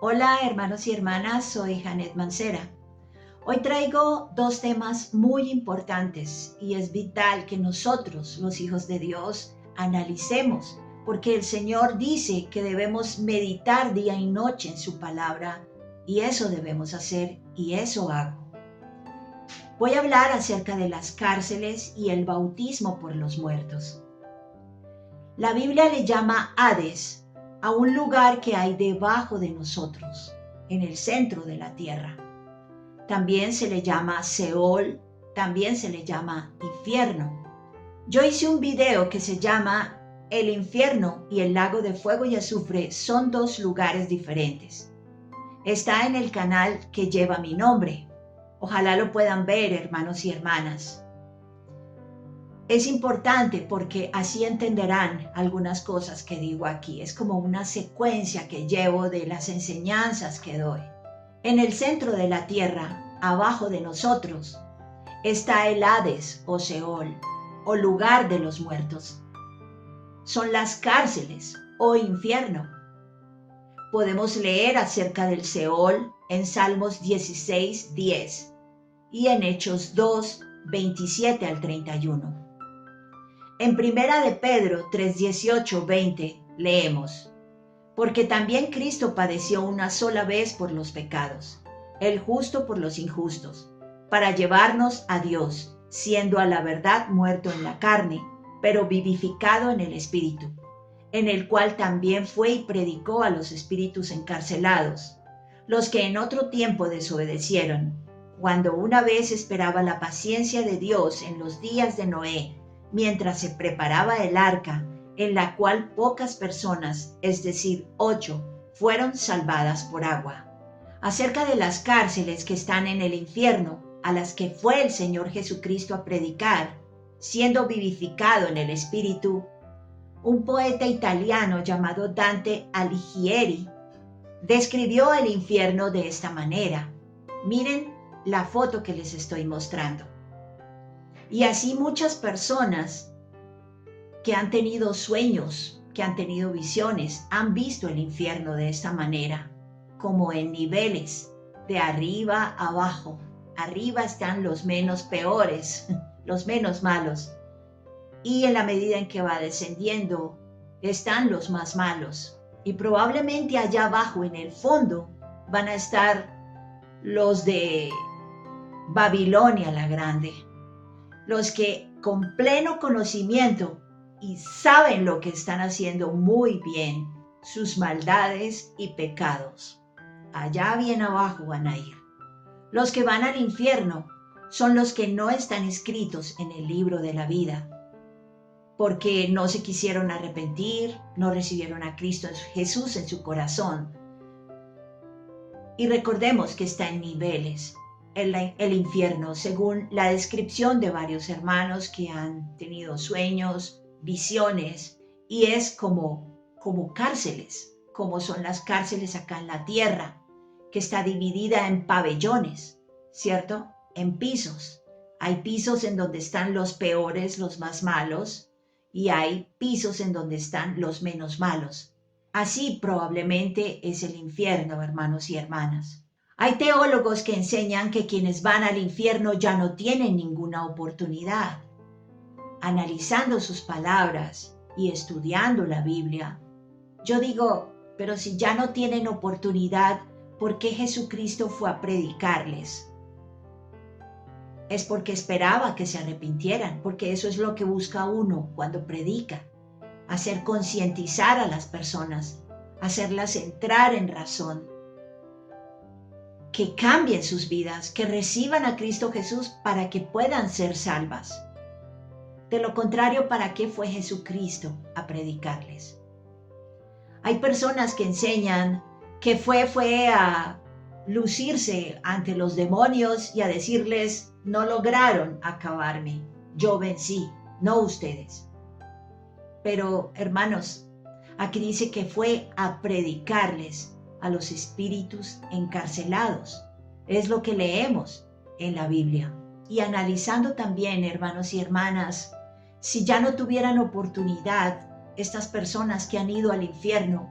Hola hermanos y hermanas, soy Janet Mancera. Hoy traigo dos temas muy importantes y es vital que nosotros, los hijos de Dios, analicemos, porque el Señor dice que debemos meditar día y noche en su palabra y eso debemos hacer y eso hago. Voy a hablar acerca de las cárceles y el bautismo por los muertos. La Biblia le llama Hades a un lugar que hay debajo de nosotros, en el centro de la tierra. También se le llama Seol, también se le llama infierno. Yo hice un video que se llama El infierno y el lago de fuego y azufre son dos lugares diferentes. Está en el canal que lleva mi nombre. Ojalá lo puedan ver, hermanos y hermanas. Es importante porque así entenderán algunas cosas que digo aquí. Es como una secuencia que llevo de las enseñanzas que doy. En el centro de la tierra, abajo de nosotros, está el Hades o Seol, o lugar de los muertos. Son las cárceles o infierno. Podemos leer acerca del Seol en Salmos 16:10 y en Hechos 2:27 al 31. En Primera de Pedro 3:18-20 leemos: porque también Cristo padeció una sola vez por los pecados, el justo por los injustos, para llevarnos a Dios, siendo a la verdad muerto en la carne, pero vivificado en el Espíritu, en el cual también fue y predicó a los espíritus encarcelados, los que en otro tiempo desobedecieron, cuando una vez esperaba la paciencia de Dios en los días de Noé, mientras se preparaba el arca, en la cual pocas personas, es decir, 8, fueron salvadas por agua. Acerca de las cárceles que están en el infierno, a las que fue el Señor Jesucristo a predicar, siendo vivificado en el Espíritu, un poeta italiano llamado Dante Alighieri describió el infierno de esta manera. Miren la foto que les estoy mostrando. Y así muchas personas que han tenido sueños, que han tenido visiones, han visto el infierno de esta manera, como en niveles, de arriba a abajo. Arriba están los menos peores, los menos malos. Y en la medida en que va descendiendo, están los más malos. Y probablemente allá abajo, en el fondo, van a estar los de Babilonia la Grande. Los que con pleno conocimiento y saben lo que están haciendo muy bien, sus maldades y pecados. Allá bien abajo van a ir. Los que van al infierno son los que no están escritos en el libro de la vida, porque no se quisieron arrepentir, no recibieron a Cristo Jesús en su corazón. Y recordemos que está en niveles. El infierno, según la descripción de varios hermanos que han tenido sueños, visiones, y es como cárceles, como son las cárceles acá en la tierra, que está dividida en pabellones, ¿cierto? En pisos. Hay pisos en donde están los peores, los más malos, y hay pisos en donde están los menos malos. Así probablemente es el infierno, hermanos y hermanas. Hay teólogos que enseñan que quienes van al infierno ya no tienen ninguna oportunidad. Analizando sus palabras y estudiando la Biblia, yo digo, pero si ya no tienen oportunidad, ¿por qué Jesucristo fue a predicarles? Es porque esperaba que se arrepintieran, porque eso es lo que busca uno cuando predica, hacer concientizar a las personas, hacerlas entrar en razón, que cambien sus vidas, que reciban a Cristo Jesús para que puedan ser salvas. De lo contrario, ¿para qué fue Jesucristo a predicarles? Hay personas que enseñan que fue a lucirse ante los demonios y a decirles, no lograron acabarme, yo vencí, no ustedes. Pero, hermanos, aquí dice que fue a predicarles a los espíritus encarcelados. Es lo que leemos en la Biblia. Y analizando también, hermanos y hermanas, si ya no tuvieran oportunidad estas personas que han ido al infierno,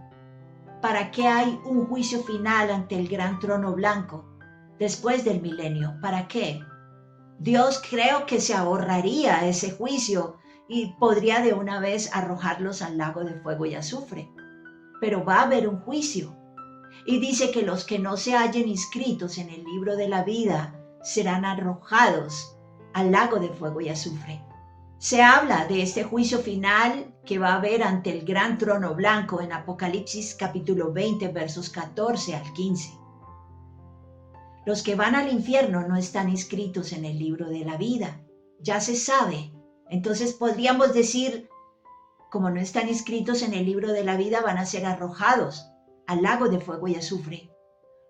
¿para qué hay un juicio final ante el gran trono blanco después del milenio? ¿Para qué? Dios creo que se ahorraría ese juicio y podría de una vez arrojarlos al lago de fuego y azufre. Pero va a haber un juicio. Y dice que los que no se hallen inscritos en el libro de la vida serán arrojados al lago de fuego y azufre. Se habla de este juicio final que va a haber ante el gran trono blanco en Apocalipsis capítulo 20, versos 14 al 15. Los que van al infierno no están inscritos en el libro de la vida, ya se sabe. Entonces podríamos decir, como no están inscritos en el libro de la vida, van a ser arrojados al lago de fuego y azufre.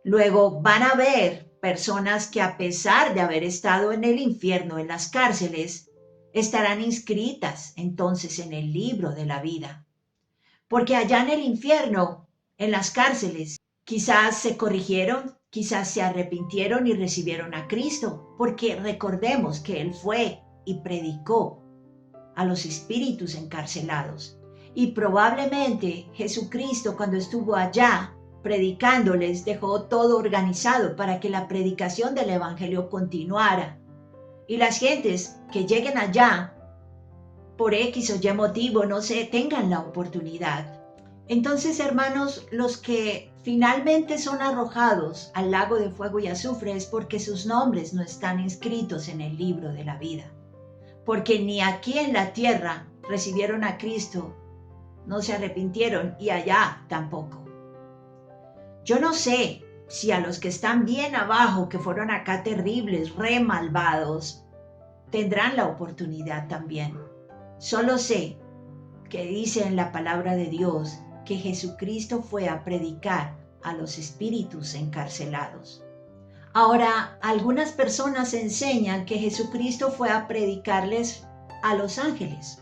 Luego van a haber personas que, a pesar de haber estado en el infierno, en las cárceles, estarán inscritas entonces en el libro de la vida. Porque allá en el infierno, en las cárceles, quizás se corrigieron, quizás se arrepintieron y recibieron a Cristo, porque recordemos que Él fue y predicó a los espíritus encarcelados. Y probablemente Jesucristo, cuando estuvo allá predicándoles, dejó todo organizado para que la predicación del evangelio continuara. Y las gentes que lleguen allá, por X o Y motivo, no sé, tengan la oportunidad. Entonces, hermanos, los que finalmente son arrojados al lago de fuego y azufre es porque sus nombres no están inscritos en el libro de la vida. Porque ni aquí en la tierra recibieron a Cristo, no se arrepintieron, y allá tampoco. Yo no sé si a los que están bien abajo, que fueron acá terribles, re malvados, tendrán la oportunidad también. Solo sé que dice en la palabra de Dios que Jesucristo fue a predicar a los espíritus encarcelados. Ahora, algunas personas enseñan que Jesucristo fue a predicarles a los ángeles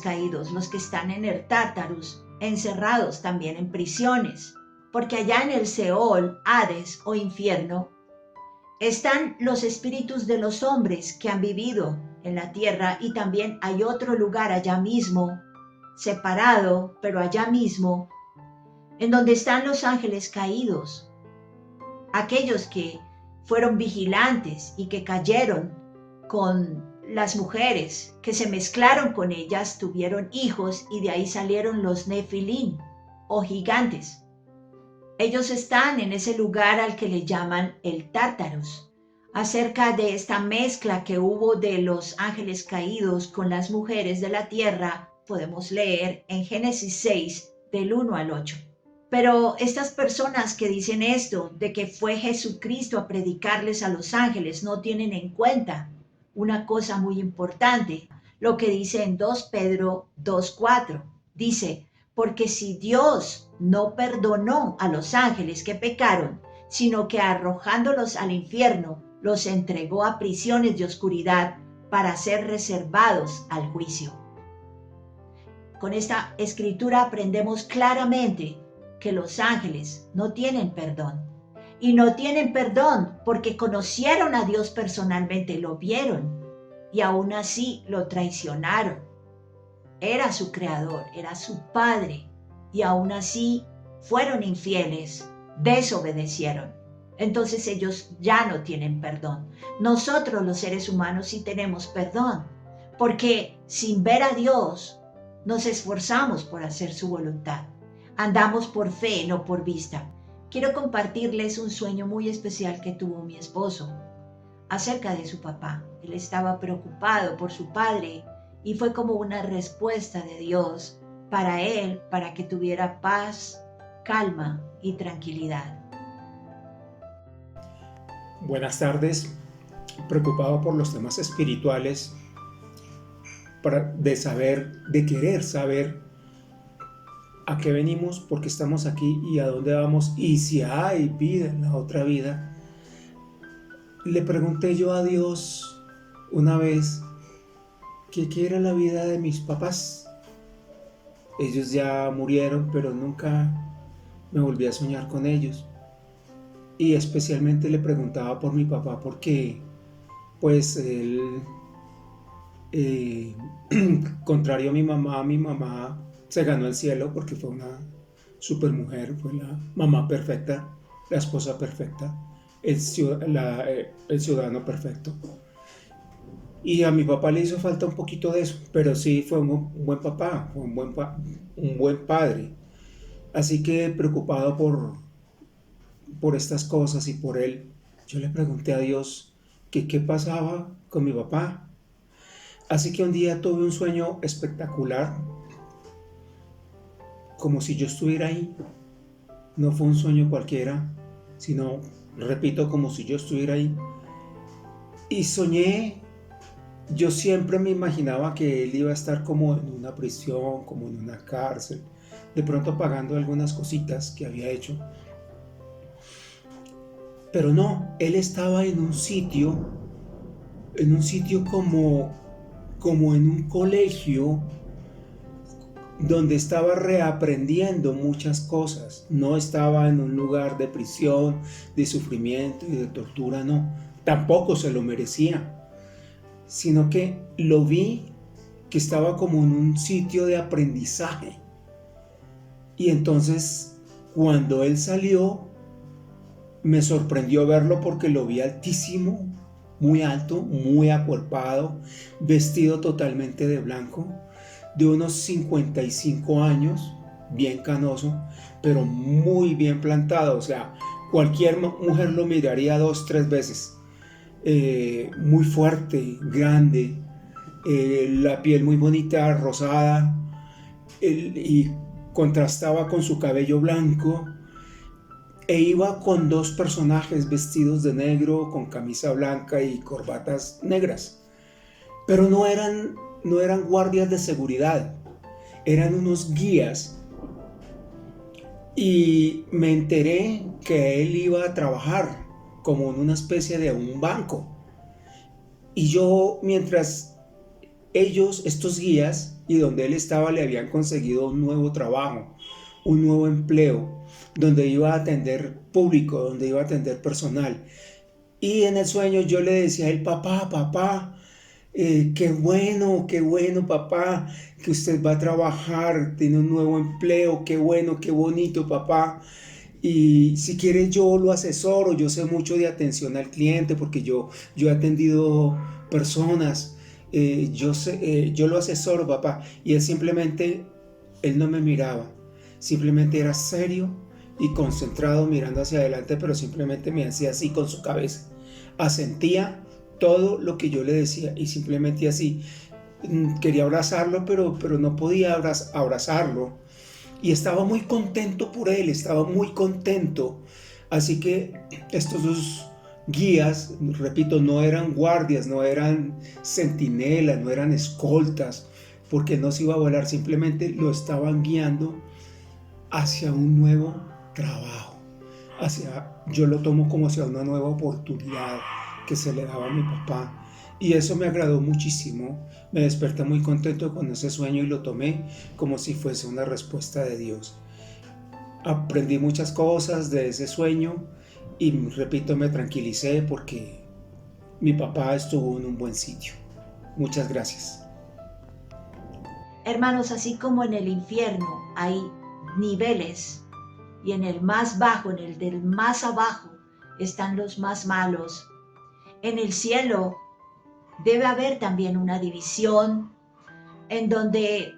caídos, los que están en el Tártarus, encerrados también en prisiones, porque allá en el Seol, Hades o infierno, están los espíritus de los hombres que han vivido en la tierra, y también hay otro lugar allá mismo, separado, pero allá mismo, en donde están los ángeles caídos, aquellos que fueron vigilantes y que cayeron con las mujeres, que se mezclaron con ellas, tuvieron hijos y de ahí salieron los Nefilín o gigantes. Ellos están en ese lugar al que le llaman el Tártarus. Acerca de esta mezcla que hubo de los ángeles caídos con las mujeres de la tierra, podemos leer en Génesis 6, del 1 al 8. Pero estas personas que dicen esto, de que fue Jesucristo a predicarles a los ángeles, no tienen en cuenta una cosa muy importante, lo que dice en 2 Pedro 2:4. Dice, porque si Dios no perdonó a los ángeles que pecaron, sino que arrojándolos al infierno, los entregó a prisiones de oscuridad para ser reservados al juicio. Con esta escritura aprendemos claramente que los ángeles no tienen perdón. Y no tienen perdón porque conocieron a Dios personalmente, lo vieron y aún así lo traicionaron. Era su creador, era su padre, y aún así fueron infieles, desobedecieron. Entonces ellos ya no tienen perdón. Nosotros los seres humanos sí tenemos perdón, porque sin ver a Dios nos esforzamos por hacer su voluntad. Andamos por fe, no por vista. Quiero compartirles un sueño muy especial que tuvo mi esposo acerca de su papá. Él estaba preocupado por su padre y fue como una respuesta de Dios para él, para que tuviera paz, calma y tranquilidad. Buenas tardes, preocupado por los temas espirituales, de querer saber a qué venimos, por qué estamos aquí y a dónde vamos, y si hay vida en la otra vida. Le pregunté yo a Dios una vez qué era la vida de mis papás. Ellos ya murieron, pero nunca me volví a soñar con ellos. Y especialmente le preguntaba por mi papá porque pues él, contrario a mi mamá se ganó el cielo porque fue una supermujer, fue la mamá perfecta, la esposa perfecta, el ciudadano perfecto. Y a mi papá le hizo falta un poquito de eso, pero sí fue un buen papá, fue un buen padre. Así que preocupado por estas cosas y por él, yo le pregunté a Dios que qué pasaba con mi papá. Así que un día tuve un sueño espectacular, como si yo estuviera ahí. No fue un sueño cualquiera, sino, repito, como si yo estuviera ahí. Y soñé, yo siempre me imaginaba que él iba a estar como en una prisión, como en una cárcel, de pronto pagando algunas cositas que había hecho. Pero no, él estaba en un sitio como en un colegio donde estaba reaprendiendo muchas cosas. No estaba en un lugar de prisión, de sufrimiento y de tortura, no. Tampoco se lo merecía, sino que lo vi que estaba como en un sitio de aprendizaje. Y entonces, cuando él salió, me sorprendió verlo porque lo vi altísimo, muy alto, muy acuerpado, vestido totalmente de blanco, de unos 55 años, bien canoso, pero muy bien plantado. O sea, cualquier mujer lo miraría 2, 3 veces. Muy fuerte, grande, la piel muy bonita, rosada, y contrastaba con su cabello blanco. E iba con 2 personajes vestidos de negro, con camisa blanca y corbatas negras. Pero no eran guardias de seguridad, eran unos guías. Y me enteré que él iba a trabajar como en una especie de un banco. Y yo, mientras ellos, estos guías, y donde él estaba, le habían conseguido un nuevo trabajo, un nuevo empleo, donde iba a atender público, donde iba a atender personal. Y en el sueño yo le decía a él, papá, qué bueno, papá, que usted va a trabajar, tiene un nuevo empleo, qué bueno, qué bonito, papá. Y si quiere yo lo asesoro, yo sé mucho de atención al cliente porque yo he atendido personas, yo lo asesoro, papá. Y él no me miraba, simplemente era serio y concentrado mirando hacia adelante, pero simplemente me hacía así con su cabeza. Asentía todo lo que yo le decía y simplemente así. Quería abrazarlo, pero no podía abrazarlo. Y estaba muy contento por él, estaba muy contento. Así que estos 2 guías, repito, no eran guardias, no eran centinelas, no eran escoltas, porque no se iba a volar, simplemente lo estaban guiando hacia un nuevo trabajo, yo lo tomo como hacia una nueva oportunidad que se le daba a mi papá. Y eso me agradó muchísimo, me desperté muy contento con ese sueño y lo tomé como si fuese una respuesta de Dios. Aprendí muchas cosas de ese sueño y, repito, me tranquilicé porque mi papá estuvo en un buen sitio. Muchas gracias. Hermanos, así como en el infierno hay niveles y en el más bajo, en el del más abajo, están los más malos, en el cielo debe haber también una división en donde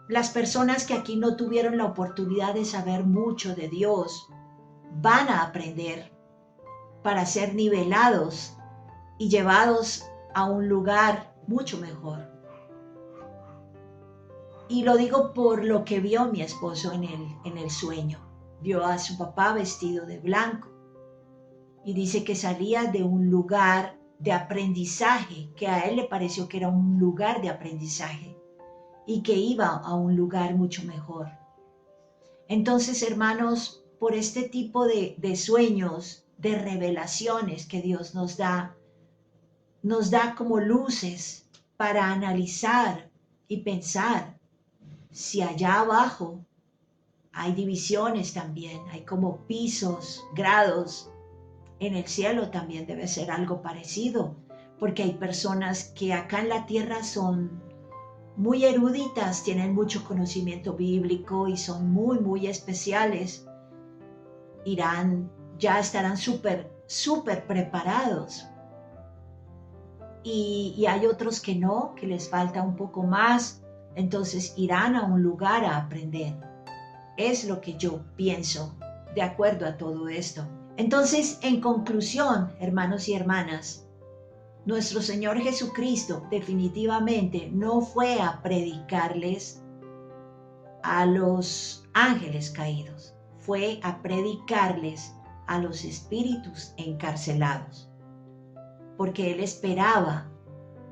las personas que aquí no tuvieron la oportunidad de saber mucho de Dios van a aprender para ser nivelados y llevados a un lugar mucho mejor. Y lo digo por lo que vio mi esposo en el sueño. Vio a su papá vestido de blanco y dice que salía de un lugar de aprendizaje, que a él le pareció que era un lugar de aprendizaje y que iba a un lugar mucho mejor. Entonces, hermanos, por este tipo de sueños, de revelaciones que Dios nos da como luces para analizar y pensar si allá abajo hay divisiones también, hay como pisos, grados. En el cielo también debe ser algo parecido, porque hay personas que acá en la tierra son muy eruditas, tienen mucho conocimiento bíblico y son muy, muy especiales, ya estarán súper preparados. Y hay otros que no, que les falta un poco más, entonces irán a un lugar a aprender. Es lo que yo pienso de acuerdo a todo esto. Entonces, en conclusión, hermanos y hermanas, nuestro Señor Jesucristo definitivamente no fue a predicarles a los ángeles caídos, fue a predicarles a los espíritus encarcelados, porque Él esperaba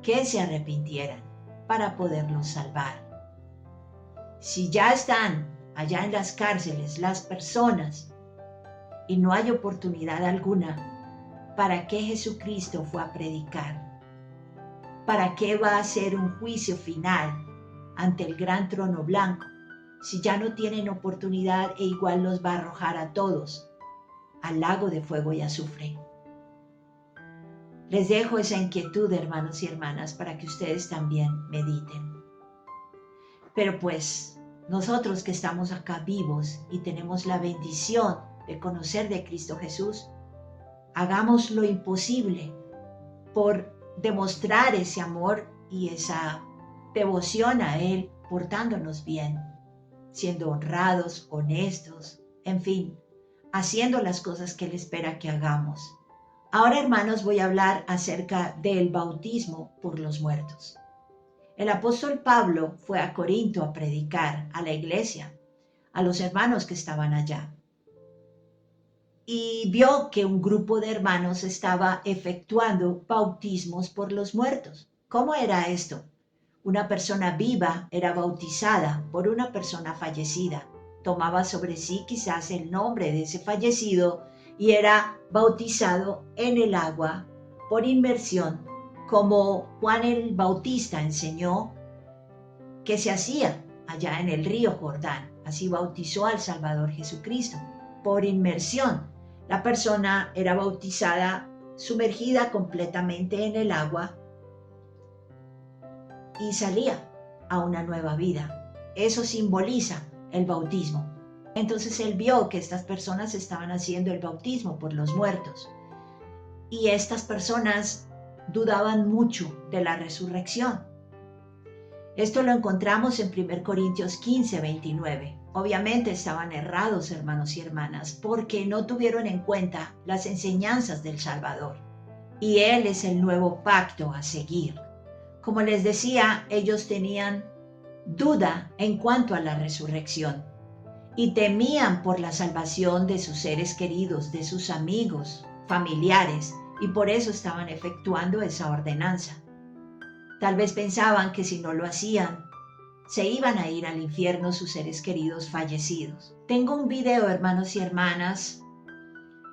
que se arrepintieran para poderlos salvar. Si ya están allá en las cárceles las personas y no hay oportunidad alguna, ¿para qué Jesucristo fue a predicar? ¿Para qué va a hacer un juicio final ante el gran trono blanco si ya no tienen oportunidad e igual los va a arrojar a todos al lago de fuego y azufre? Les dejo esa inquietud, hermanos y hermanas, para que ustedes también mediten. Pero pues, nosotros que estamos acá vivos y tenemos la bendición de conocer de Cristo Jesús, hagamos lo imposible por demostrar ese amor y esa devoción a Él, portándonos bien, siendo honrados, honestos, en fin, haciendo las cosas que Él espera que hagamos. Ahora, hermanos, voy a hablar acerca del bautismo por los muertos. El apóstol Pablo fue a Corinto a predicar a la iglesia, a los hermanos que estaban allá, y vio que un grupo de hermanos estaba efectuando bautismos por los muertos. ¿Cómo era esto? Una persona viva era bautizada por una persona fallecida. Tomaba sobre sí quizás el nombre de ese fallecido y era bautizado en el agua por inmersión, como Juan el Bautista enseñó que se hacía allá en el río Jordán. Así bautizó al Salvador Jesucristo, por inmersión. La persona era bautizada, sumergida completamente en el agua y salía a una nueva vida. Eso simboliza el bautismo. Entonces él vio que estas personas estaban haciendo el bautismo por los muertos y estas personas dudaban mucho de la resurrección. Esto lo encontramos en 1 Corintios 15, 29. Obviamente estaban errados, hermanos y hermanas, porque no tuvieron en cuenta las enseñanzas del Salvador. Y Él es el nuevo pacto a seguir. Como les decía, ellos tenían duda en cuanto a la resurrección y temían por la salvación de sus seres queridos, de sus amigos, familiares, y por eso estaban efectuando esa ordenanza. Tal vez pensaban que si no lo hacían, se iban a ir al infierno sus seres queridos fallecidos. Tengo un video, hermanos y hermanas,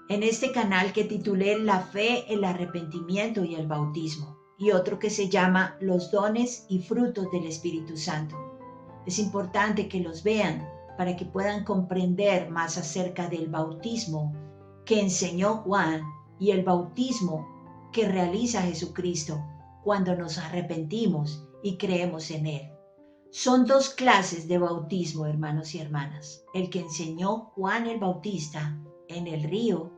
en este canal que titulé La fe, el arrepentimiento y el bautismo, y otro que se llama Los dones y frutos del Espíritu Santo. Es importante que los vean para que puedan comprender más acerca del bautismo que enseñó Juan y el bautismo que realiza Jesucristo cuando nos arrepentimos y creemos en Él. Son dos clases de bautismo, hermanos y hermanas. El que enseñó Juan el Bautista en el río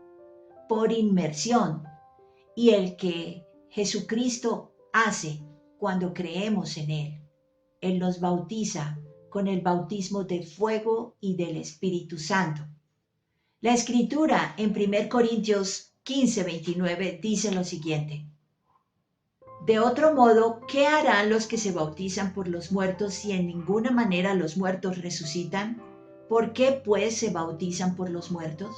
por inmersión y el que Jesucristo hace cuando creemos en Él. Él nos bautiza con el bautismo de fuego y del Espíritu Santo. La Escritura en 1 Corintios 15, 29 dice lo siguiente: de otro modo, ¿qué harán los que se bautizan por los muertos si en ninguna manera los muertos resucitan? ¿Por qué pues se bautizan por los muertos?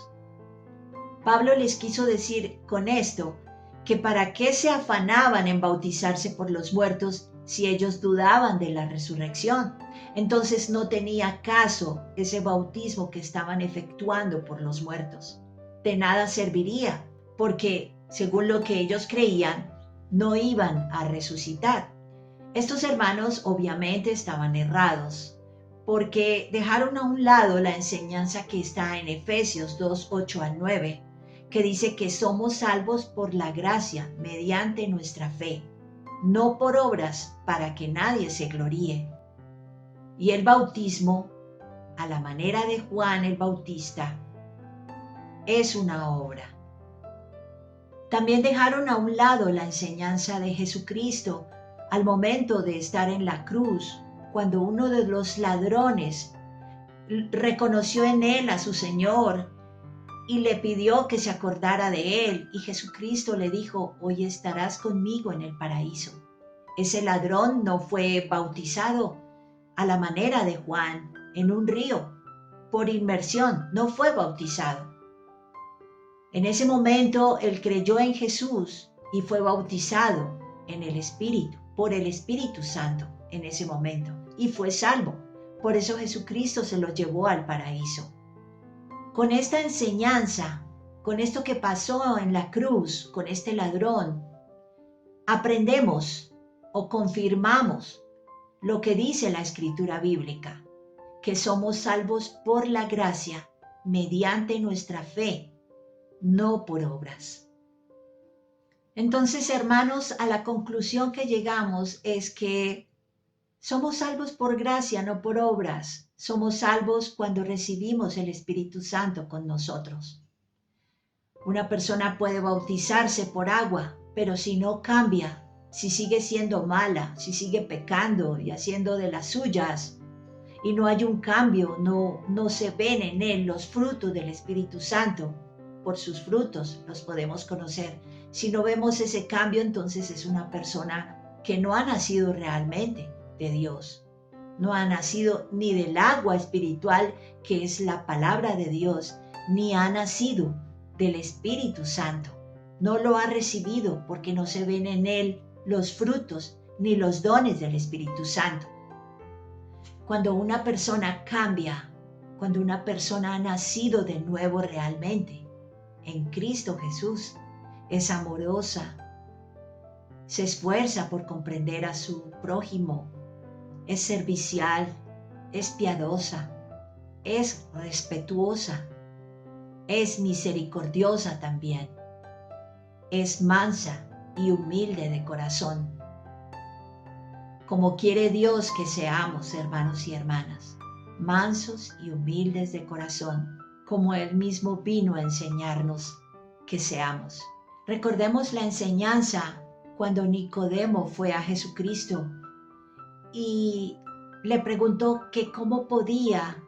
Pablo les quiso decir con esto que para qué se afanaban en bautizarse por los muertos si ellos dudaban de la resurrección. Entonces no tenía caso ese bautismo que estaban efectuando por los muertos. De nada serviría, porque según lo que ellos creían, no iban a resucitar. Estos hermanos obviamente estaban errados, porque dejaron a un lado la enseñanza que está en Efesios 2, 8 al 9, que dice que somos salvos por la gracia mediante nuestra fe, no por obras para que nadie se gloríe. Y el bautismo, a la manera de Juan el Bautista, es una obra. También dejaron a un lado la enseñanza de Jesucristo al momento de estar en la cruz, cuando uno de los ladrones reconoció en él a su Señor y le pidió que se acordara de él, y Jesucristo le dijo: hoy estarás conmigo en el paraíso. Ese ladrón no fue bautizado a la manera de Juan en un río, por inmersión, no fue bautizado. En ese momento él creyó en Jesús y fue bautizado en el Espíritu, por el Espíritu Santo en ese momento, y fue salvo. Por eso Jesucristo se lo llevó al paraíso. Con esta enseñanza, con esto que pasó en la cruz, con este ladrón, aprendemos o confirmamos lo que dice la Escritura bíblica, que somos salvos por la gracia mediante nuestra fe, no por obras. Entonces, hermanos, a la conclusión que llegamos es que somos salvos por gracia, no por obras. Somos salvos cuando recibimos el Espíritu Santo con nosotros. Una persona puede bautizarse por agua, pero si no cambia, si sigue siendo mala, si sigue pecando y haciendo de las suyas, y no hay un cambio, no se ven en él los frutos del Espíritu Santo. Por sus frutos los podemos conocer. Si no vemos ese cambio, entonces es una persona que no ha nacido realmente de Dios. No ha nacido ni del agua espiritual, que es la palabra de Dios, ni ha nacido del Espíritu Santo. No lo ha recibido porque no se ven en él los frutos ni los dones del Espíritu Santo. Cuando una persona cambia, cuando una persona ha nacido de nuevo realmente en Cristo Jesús, es amorosa, se esfuerza por comprender a su prójimo, es servicial, es piadosa, es respetuosa, es misericordiosa también, es mansa y humilde de corazón, como quiere Dios que seamos, hermanos y hermanas, mansos y humildes de corazón, como Él mismo vino a enseñarnos que seamos. Recordemos la enseñanza cuando Nicodemo fue a Jesucristo y le preguntó que cómo podía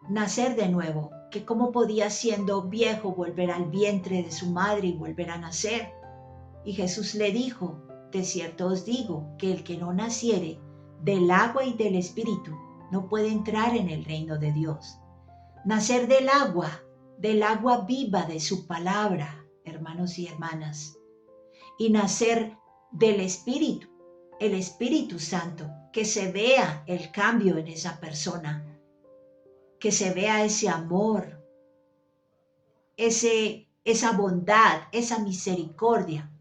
nacer de nuevo, que cómo podía, siendo viejo, volver al vientre de su madre y volver a nacer. Y Jesús le dijo: de cierto os digo que el que no naciere del agua y del Espíritu no puede entrar en el reino de Dios. Nacer del agua viva de su palabra, hermanos y hermanas, y nacer del Espíritu, el Espíritu Santo, que se vea el cambio en esa persona, que se vea ese amor, esa bondad, esa misericordia.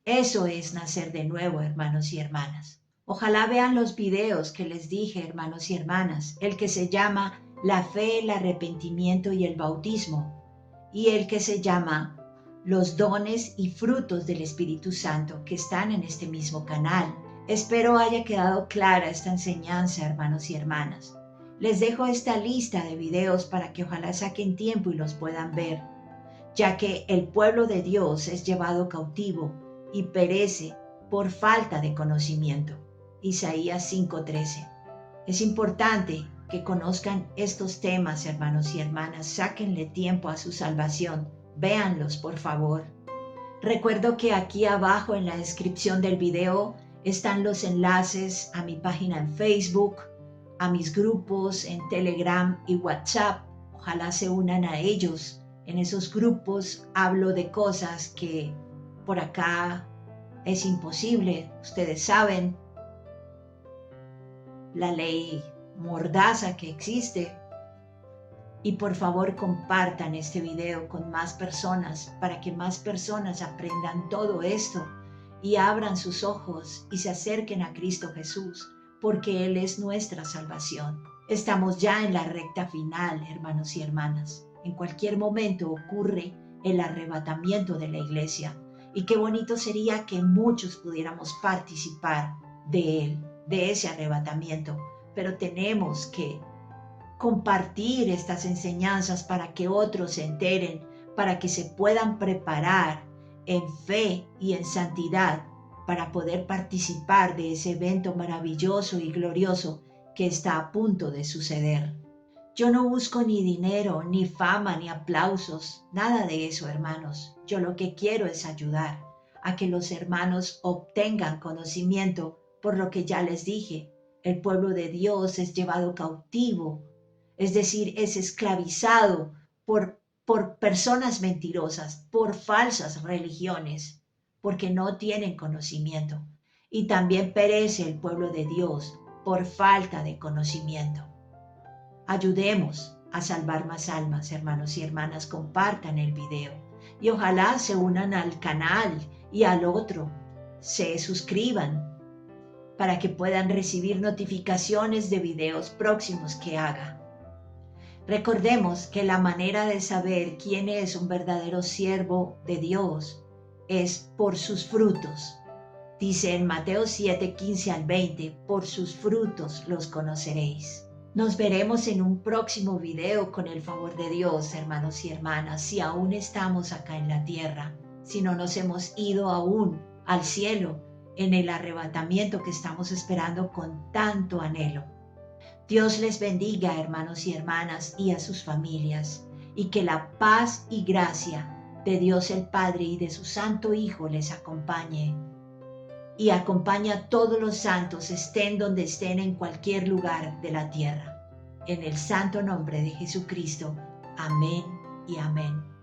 Eso es nacer de nuevo, hermanos y hermanas. Ojalá vean los videos que les dije, hermanos y hermanas, el que se llama La fe, el arrepentimiento y el bautismo, y el que se llama Los dones y frutos del Espíritu Santo, que están en este mismo canal. Espero haya quedado clara esta enseñanza, hermanos y hermanas. Les dejo esta lista de videos para que ojalá saquen tiempo y los puedan ver, ya que el pueblo de Dios es llevado cautivo y perece por falta de conocimiento. Isaías 5:13. Es importante que conozcan estos temas, hermanos y hermanas. Sáquenle tiempo a su salvación. Véanlos, por favor. Recuerdo que aquí abajo en la descripción del video están los enlaces a mi página en Facebook, a mis grupos en Telegram y WhatsApp. Ojalá se unan a ellos. En esos grupos hablo de cosas que por acá es imposible. Ustedes saben la ley mordaza que existe. Y por favor compartan este video con más personas para que más personas aprendan todo esto y abran sus ojos y se acerquen a Cristo Jesús, porque Él es nuestra salvación. Estamos ya en la recta final, hermanos y hermanas. En cualquier momento ocurre el arrebatamiento de la iglesia Y qué bonito sería que muchos pudiéramos participar de él, de ese arrebatamiento. Pero tenemos que compartir estas enseñanzas para que otros se enteren, para que se puedan preparar en fe y en santidad para poder participar de ese evento maravilloso y glorioso que está a punto de suceder. Yo no busco ni dinero, ni fama, ni aplausos, nada de eso, hermanos. Yo lo que quiero es ayudar a que los hermanos obtengan conocimiento por lo que ya les dije. El pueblo de Dios es llevado cautivo, es decir, es esclavizado por personas mentirosas, por falsas religiones, porque no tienen conocimiento. Y también perece el pueblo de Dios por falta de conocimiento. Ayudemos a salvar más almas, hermanos y hermanas, compartan el video y ojalá se unan al canal y al otro, se suscriban para que puedan recibir notificaciones de videos próximos que haga. Recordemos que la manera de saber quién es un verdadero siervo de Dios es por sus frutos. Dice en Mateo 7, 15 al 20, por sus frutos los conoceréis. Nos veremos en un próximo video con el favor de Dios, hermanos y hermanas, si aún estamos acá en la tierra, si no nos hemos ido aún al cielo en el arrebatamiento que estamos esperando con tanto anhelo. Dios les bendiga, hermanos y hermanas, y a sus familias, y que la paz y gracia de Dios el Padre y de su Santo Hijo les acompañe. Y acompaña a todos los santos, estén donde estén en cualquier lugar de la tierra. En el santo nombre de Jesucristo. Amén y amén.